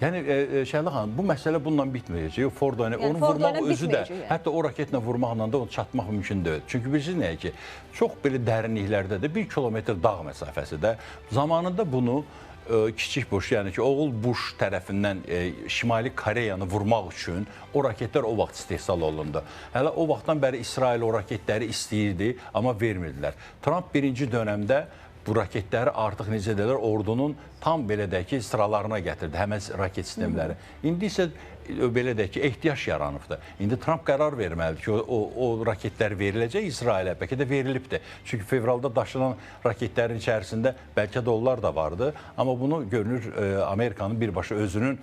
Yəni Şəhla xanım, bu məsələ bununla bitməyəcək. Fordo ilə onu vurmaq özü də, hətta o raketlə vurmaqla da onu çatmaq mümkün deyil. Çünki bilirsiniz nəyə ki, çox belə dərinliklərdə də 1 kilometr dağ məsafəsində zamanında bunu kiçik Bush, yəni ki, oğul Bush tərəfindən Şimali Koreyanı vurmaq üçün o raketlər o vaxt istehsal olundu. Hələ o vaxtdan bəri İsrail o raketləri istəyirdi, amma vermirdilər. Trump birinci dönəmdə bu raketləri artıq necə deyirlər, ordunun tam belə deyək ki, sıralarına gətirdi həmən raket sistemləri. İndi isə belə deyək ki, ehtiyac yaranıbdır. İndi Trump qərar verməlidir ki, o raketlər veriləcək İsrailə, bəlkə də verilibdir. Çünki fevralda daşınan raketlərin içərisində bəlkə də onlar da vardı. Amma bunu görünür Amerikanın birbaşa özünün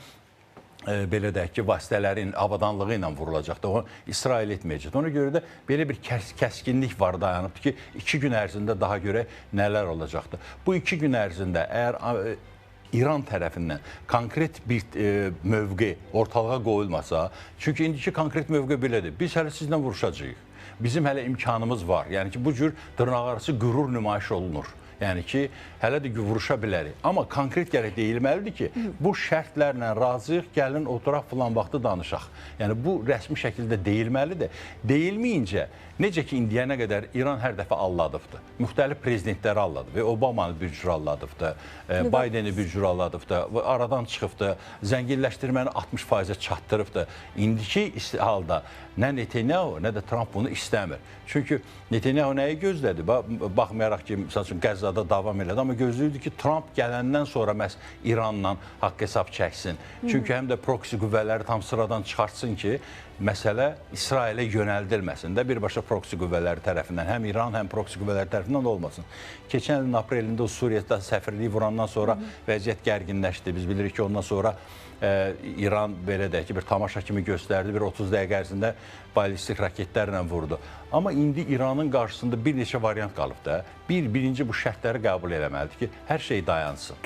belə deyək ki, vasitələrin avadanlığı ilə vurulacaqdır. O, İsrail etməyəcək. Ona görə də belə bir kəskinlik var dayanıbdır ki, 2 gün ərzində daha görə nələr olacaqdır. Bu 2 gün ərzində əgər İran tərəfindən konkret bir mövqe ortalığa qoyulmasa, çünki indiki konkret mövqe belədir. Biz hələ sizlə vuruşacağıq. Bizim hələ imkanımız var. Yəni ki, bu cür dırnaqarası qürur nümayiş olunur. Yəni ki, hələ də vuruşa bilərik. Amma konkret gərək deyilməlidir ki, bu şərtlərlə razıyıq, gəlin oturaq filan vaxtı danışaq. Yəni, bu rəsmi şəkildə deyilməlidir. Deyilməyincə, necə ki, indiyənə qədər İran hər dəfə alladıbdır. Müxtəlif prezidentləri alladı və Obamanı bir cür alladıbdır, Bideni bir cür alladıbdır, aradan çıxıbdır, zənginləşdirməni 60%-ə çatdırıbdır. İndiki halda nə Netanyahu, nə də Trump bunu istəmir. Çünki Netanyahu nəyi gözlədi? Baxmayaraq ki, məsəl üçün Qəzzada davam elədi, amma gözləyirdi ki, Trump gələndən sonra məhz İranla haqq hesab çəksin. Çünki həm də proksi qüvvələri tam sıradan çıxartsın ki, məsələ İsrailə yönəldilməsin də birbaşa proksi qüvvələri tərəfindən, həm İran, həm proksi qüvvələri tərəfindən də olmasın. Keçən ilin aprelində Suriyada səfirliyi vurandan sonra vəziyyət gərginləşdi. Biz bilirik ki, ondan sonra İran belə deyək ki, bir tamaşa kimi göstərdi, bir 30 dəqiqə ərzində ballistik raketlərlə vurdu. Amma indi İranın qarşısında bir neçə variant qalıb da. Birinci bu şərtləri qəbul eləməlidir ki, hər şey dayansın.